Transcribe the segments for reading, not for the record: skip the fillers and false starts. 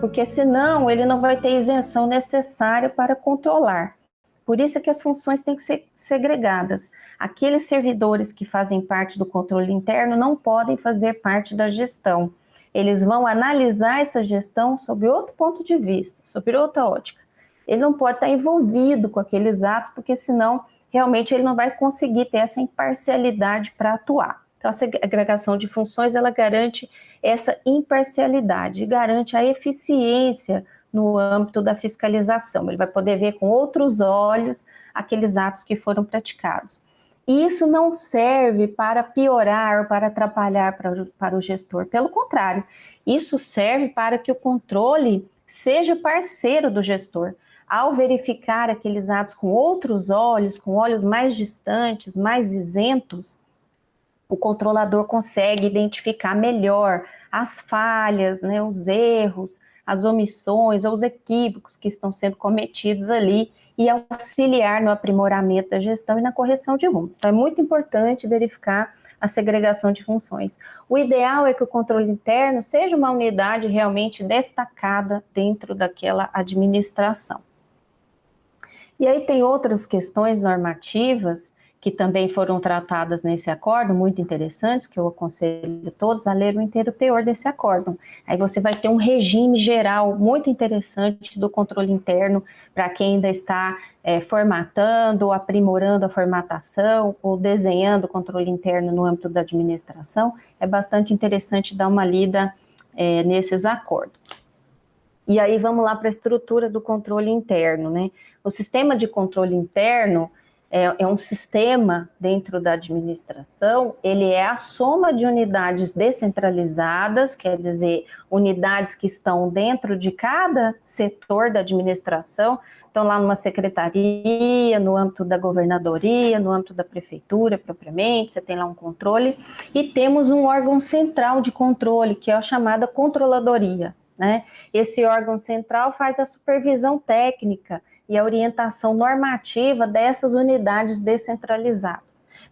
porque senão ele não vai ter isenção necessária para controlar. Por isso é que as funções têm que ser segregadas. Aqueles servidores que fazem parte do controle interno não podem fazer parte da gestão. Eles vão analisar essa gestão sob outro ponto de vista, sob outra ótica. Ele não pode estar envolvido com aqueles atos, porque senão realmente ele não vai conseguir ter essa imparcialidade para atuar. Então, a segregação de funções, ela garante essa imparcialidade, garante a eficiência no âmbito da fiscalização. Ele vai poder ver com outros olhos aqueles atos que foram praticados. Isso não serve para piorar ou para atrapalhar para o gestor. Pelo contrário, isso serve para que o controle seja parceiro do gestor. Ao verificar aqueles atos com outros olhos, com olhos mais distantes, mais isentos, o controlador consegue identificar melhor as falhas, né, os erros, as omissões ou os equívocos que estão sendo cometidos ali e auxiliar no aprimoramento da gestão e na correção de rumos. Então, é muito importante verificar a segregação de funções. O ideal é que o controle interno seja uma unidade realmente destacada dentro daquela administração. E aí tem outras questões normativas que também foram tratadas nesse acórdão, muito interessantes, que eu aconselho todos a ler o inteiro teor desse acórdão. Aí você vai ter um regime geral muito interessante do controle interno para quem ainda está formatando, ou aprimorando a formatação, ou desenhando o controle interno no âmbito da administração. É bastante interessante dar uma lida nesses acordos. E aí vamos lá para a estrutura do controle interno, né? O sistema de controle interno é um sistema dentro da administração, ele é a soma de unidades descentralizadas, quer dizer, unidades que estão dentro de cada setor da administração, então lá numa secretaria, no âmbito da governadoria, no âmbito da prefeitura propriamente, você tem lá um controle, e temos um órgão central de controle, que é a chamada controladoria, né? Esse órgão central faz a supervisão técnica e a orientação normativa dessas unidades descentralizadas.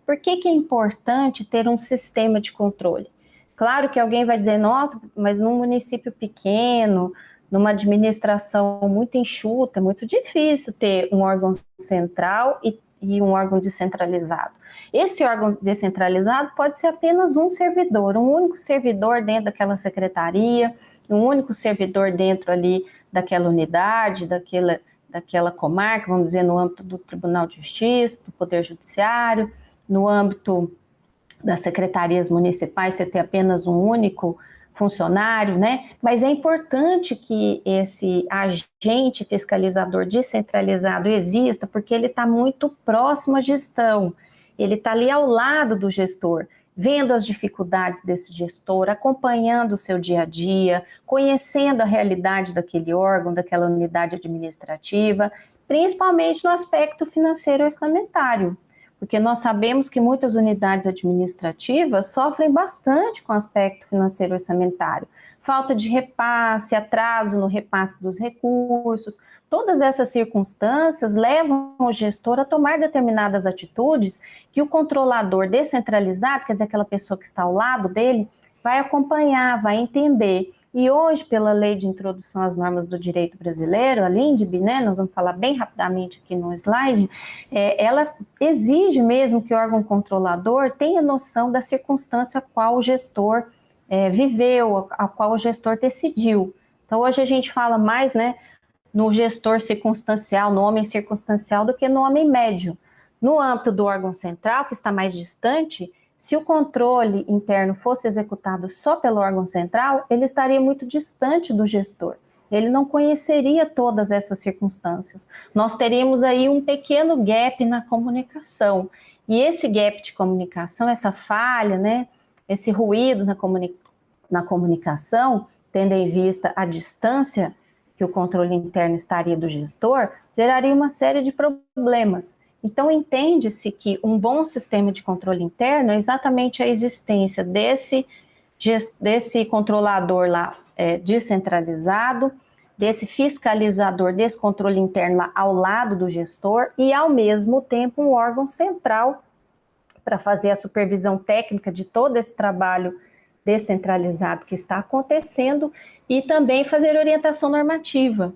Por que é importante ter um sistema de controle? Claro que alguém vai dizer, nossa, mas num município pequeno, numa administração muito enxuta, é muito difícil ter um órgão central e um órgão descentralizado. Esse órgão descentralizado pode ser apenas um servidor, um único servidor dentro daquela secretaria, um único servidor dentro ali daquela unidade, daquela comarca, vamos dizer, no âmbito do Tribunal de Justiça, do Poder Judiciário, no âmbito das secretarias municipais, você ter apenas um único funcionário, né? Mas é importante que esse agente fiscalizador descentralizado exista, porque ele está muito próximo à gestão, ele está ali ao lado do gestor, vendo as dificuldades desse gestor, acompanhando o seu dia a dia, conhecendo a realidade daquele órgão, daquela unidade administrativa, principalmente no aspecto financeiro e orçamentário, porque nós sabemos que muitas unidades administrativas sofrem bastante com o aspecto financeiro e orçamentário. Falta de repasse, atraso no repasse dos recursos, todas essas circunstâncias levam o gestor a tomar determinadas atitudes que o controlador descentralizado, quer dizer, aquela pessoa que está ao lado dele, vai acompanhar, vai entender. E hoje, pela Lei de Introdução às Normas do Direito Brasileiro, a LINDB, né, nós vamos falar bem rapidamente aqui no slide, ela exige mesmo que o órgão controlador tenha noção da circunstância a qual o gestor viveu, a qual o gestor decidiu. Então, hoje a gente fala mais, né, no gestor circunstancial, no homem circunstancial, do que no homem médio. No âmbito do órgão central, que está mais distante, se o controle interno fosse executado só pelo órgão central, ele estaria muito distante do gestor. Ele não conheceria todas essas circunstâncias. Nós teríamos aí um pequeno gap na comunicação. E esse gap de comunicação, essa falha, né, esse ruído na comunicação, tendo em vista a distância que o controle interno estaria do gestor, geraria uma série de problemas. Então, entende-se que um bom sistema de controle interno é exatamente a existência desse controlador lá descentralizado, desse fiscalizador, desse controle interno lá ao lado do gestor e, ao mesmo tempo, um órgão central para fazer a supervisão técnica de todo esse trabalho descentralizado que está acontecendo e também fazer orientação normativa.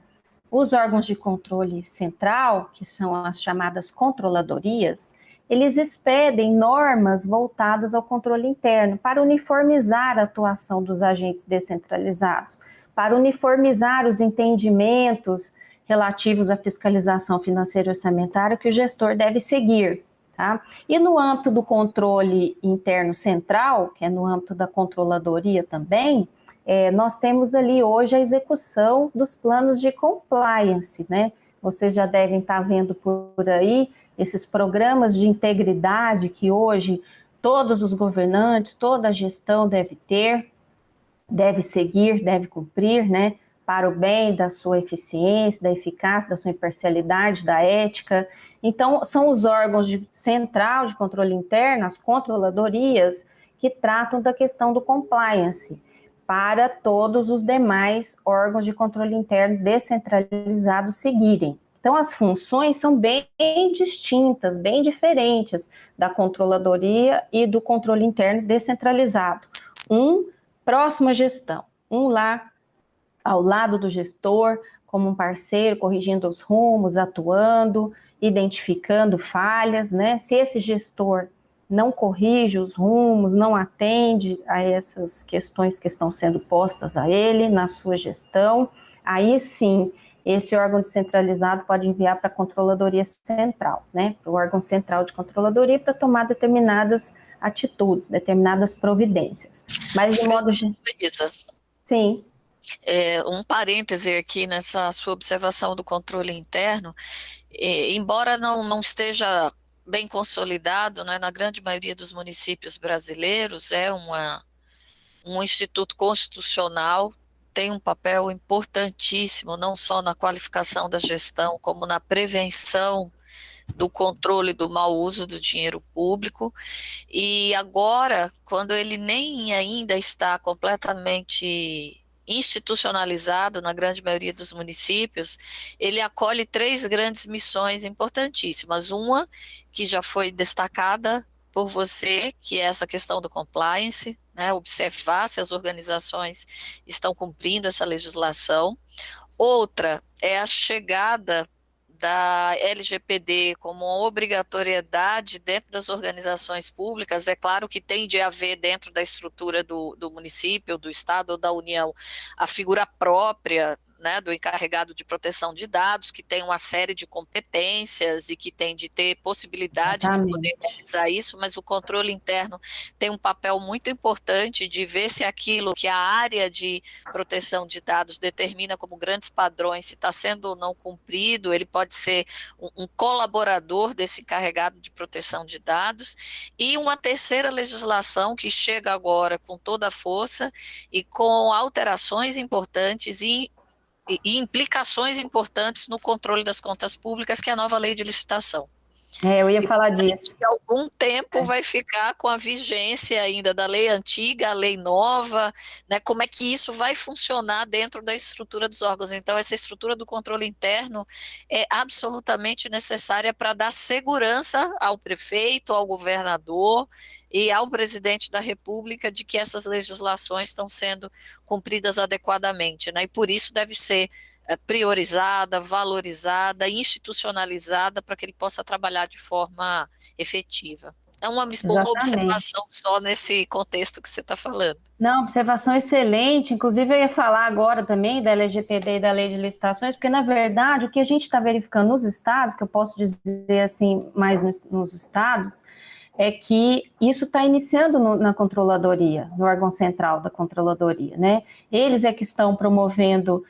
Os órgãos de controle central, que são as chamadas controladorias, eles expedem normas voltadas ao controle interno para uniformizar a atuação dos agentes descentralizados, para uniformizar os entendimentos relativos à fiscalização financeira e orçamentária que o gestor deve seguir. Tá? E no âmbito do controle interno central, que é no âmbito da controladoria também, nós temos ali hoje a execução dos planos de compliance, né? Vocês já devem estar vendo por aí esses programas de integridade que hoje todos os governantes, toda a gestão deve ter, deve seguir, deve cumprir, né? Para o bem da sua eficiência, da eficácia, da sua imparcialidade, da ética. Então, são os órgãos central de controle interno, as controladorias, que tratam da questão do compliance para todos os demais órgãos de controle interno descentralizados seguirem. Então, as funções são bem distintas, bem diferentes da controladoria e do controle interno descentralizado. Um próximo à gestão, um lá ao lado do gestor, como um parceiro, corrigindo os rumos, atuando, identificando falhas, né? Se esse gestor não corrige os rumos, não atende a essas questões que estão sendo postas a ele na sua gestão, aí sim, esse órgão descentralizado pode enviar para a controladoria central, né? Para o órgão central de controladoria para tomar determinadas atitudes, determinadas providências. Mas de modo geral. Sim. Um parêntese aqui nessa sua observação do controle interno, embora não esteja bem consolidado, né, na grande maioria dos municípios brasileiros, um instituto constitucional, tem um papel importantíssimo, não só na qualificação da gestão, como na prevenção do controle do mau uso do dinheiro público. E agora, quando ele nem ainda está completamente institucionalizado na grande maioria dos municípios, ele acolhe 3 grandes missões importantíssimas. Uma que já foi destacada por você, que é essa questão do compliance, né, observar se as organizações estão cumprindo essa legislação. Outra é a chegada da LGPD como uma obrigatoriedade dentro das organizações públicas. É claro que tem de haver dentro da estrutura do município, do estado ou da União a figura própria, né, do encarregado de proteção de dados, que tem uma série de competências e que tem de ter possibilidade de poder realizar isso, mas o controle interno tem um papel muito importante de ver se aquilo que a área de proteção de dados determina como grandes padrões, se está sendo ou não cumprido. Ele pode ser um colaborador desse encarregado de proteção de dados. E uma terceira legislação que chega agora com toda a força e com alterações importantes e implicações importantes no controle das contas públicas, que é a nova lei de licitação. Eu ia falar disso. Que algum tempo vai ficar com a vigência ainda da lei antiga, a lei nova, né? Como é que isso vai funcionar dentro da estrutura dos órgãos? Então, essa estrutura do controle interno é absolutamente necessária para dar segurança ao prefeito, ao governador e ao presidente da República de que essas legislações estão sendo cumpridas adequadamente, né? E por isso deve ser priorizada, valorizada, institucionalizada, para que ele possa trabalhar de forma efetiva. É uma observação só nesse contexto que você está falando. Não, observação excelente. Inclusive, eu ia falar agora também da LGPD e da Lei de Licitações, porque, na verdade, o que a gente está verificando nos estados, que eu posso dizer assim, mais nos estados, é que isso está iniciando na controladoria, no órgão central da controladoria, né? Eles é que estão promovendo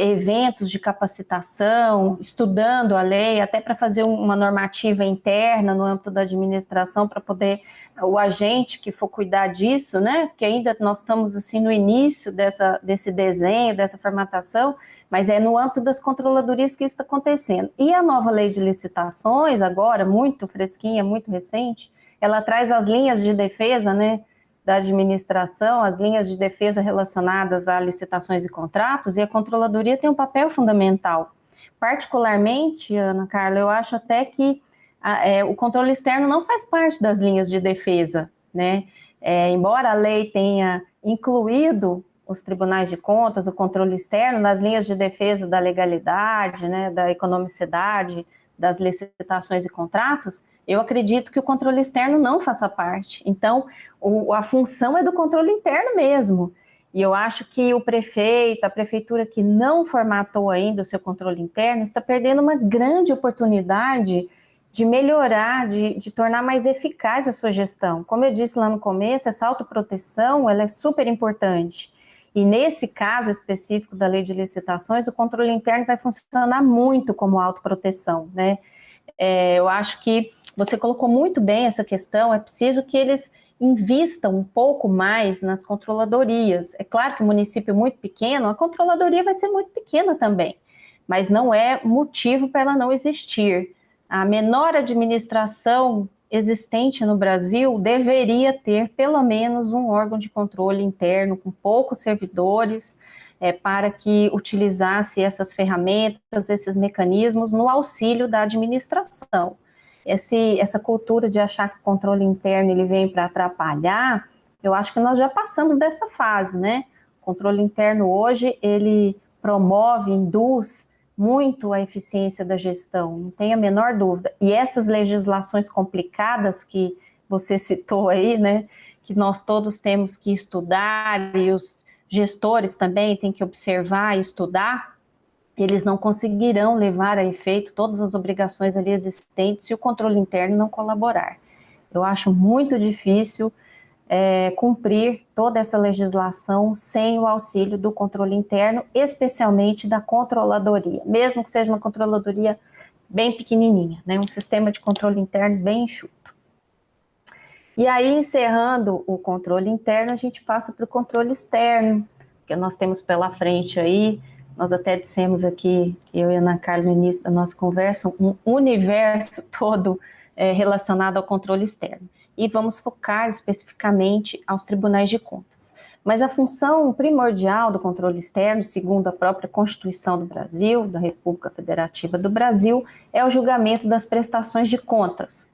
eventos de capacitação, estudando a lei, até para fazer uma normativa interna no âmbito da administração, para poder o agente que for cuidar disso, né? Porque ainda nós estamos assim no início desse desenho, dessa formatação, mas é no âmbito das controladorias que isso está acontecendo. E a nova lei de licitações, agora, muito fresquinha, muito recente, ela traz as linhas de defesa, né, da administração, as linhas de defesa relacionadas a licitações e contratos, e a controladoria tem um papel fundamental. Particularmente, Ana Carla, eu acho até que o controle externo não faz parte das linhas de defesa, né? Embora a lei tenha incluído os tribunais de contas, o controle externo, nas linhas de defesa da legalidade, né, da economicidade, das licitações e contratos, eu acredito que o controle externo não faça parte. Então, a função é do controle interno mesmo. E eu acho que o prefeito, a prefeitura que não formatou ainda o seu controle interno, está perdendo uma grande oportunidade de melhorar, de tornar mais eficaz a sua gestão. Como eu disse lá no começo, essa autoproteção, ela é super importante. E nesse caso específico da lei de licitações, o controle interno vai funcionar muito como autoproteção, né? Eu acho que você colocou muito bem essa questão, é preciso que eles invistam um pouco mais nas controladorias. É claro que o município é muito pequeno, a controladoria vai ser muito pequena também, mas não é motivo para ela não existir. A menor administração existente no Brasil deveria ter pelo menos um órgão de controle interno com poucos servidores, para que utilizasse essas ferramentas, esses mecanismos no auxílio da administração. Essa cultura de achar que o controle interno ele vem para atrapalhar, eu acho que nós já passamos dessa fase, né? O controle interno hoje, ele promove, induz muito a eficiência da gestão, não tem a menor dúvida. E essas legislações complicadas que você citou aí, né, que nós todos temos que estudar e os gestores também têm que observar e estudar, eles não conseguirão levar a efeito todas as obrigações ali existentes se o controle interno não colaborar. Eu acho muito difícil cumprir toda essa legislação sem o auxílio do controle interno, especialmente da controladoria, mesmo que seja uma controladoria bem pequenininha, né? Um sistema de controle interno bem enxuto. E aí, encerrando o controle interno, a gente passa para o controle externo, que nós temos pela frente aí, nós até dissemos aqui, eu e a Ana Carla no início da nossa conversa, um universo todo relacionado ao controle externo. E vamos focar especificamente aos tribunais de contas. Mas a função primordial do controle externo, segundo a própria Constituição do Brasil, da República Federativa do Brasil, é o julgamento das prestações de contas,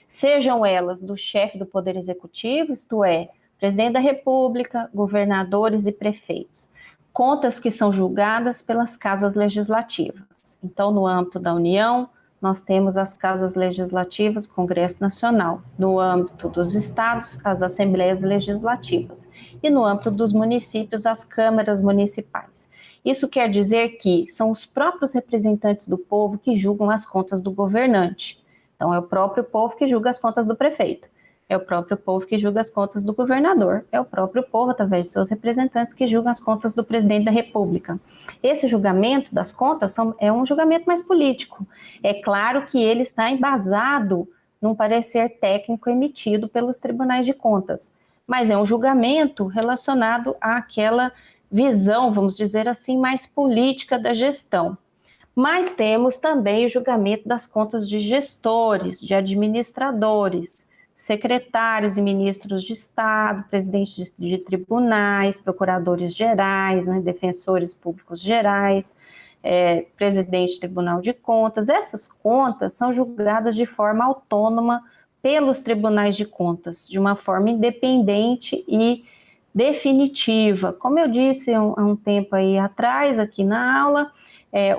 sejam elas do chefe do Poder Executivo, isto é, presidente da República, governadores e prefeitos, contas que são julgadas pelas casas legislativas. Então, no âmbito da União, nós temos as casas legislativas, Congresso Nacional. No âmbito dos estados, as assembleias legislativas. E no âmbito dos municípios, as câmaras municipais. Isso quer dizer que são os próprios representantes do povo que julgam as contas do governante. Então, é o próprio povo que julga as contas do prefeito. É o próprio povo que julga as contas do governador. É o próprio povo, através de seus representantes, que julga as contas do presidente da República. Esse julgamento das contas é um julgamento mais político. É claro que ele está embasado num parecer técnico emitido pelos tribunais de contas, mas é um julgamento relacionado àquela visão, vamos dizer assim, mais política da gestão. Mas temos também o julgamento das contas de gestores, de administradores, secretários e ministros de Estado, presidentes de tribunais, procuradores gerais, né, defensores públicos gerais, presidente do Tribunal de Contas. Essas contas são julgadas de forma autônoma pelos tribunais de contas, de uma forma independente e definitiva. Como eu disse há um tempo aí atrás, aqui na aula,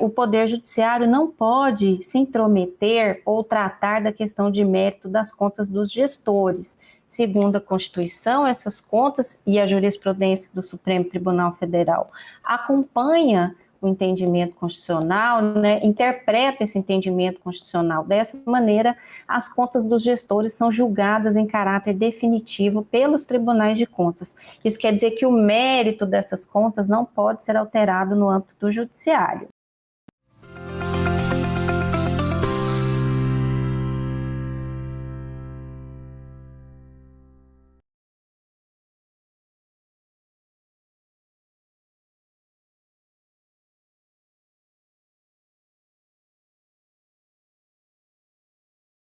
o Poder Judiciário não pode se intrometer ou tratar da questão de mérito das contas dos gestores. Segundo a Constituição, essas contas e a jurisprudência do Supremo Tribunal Federal acompanha o entendimento constitucional, né, interpreta esse entendimento constitucional. Dessa maneira, as contas dos gestores são julgadas em caráter definitivo pelos tribunais de contas. Isso quer dizer que o mérito dessas contas não pode ser alterado no âmbito do judiciário.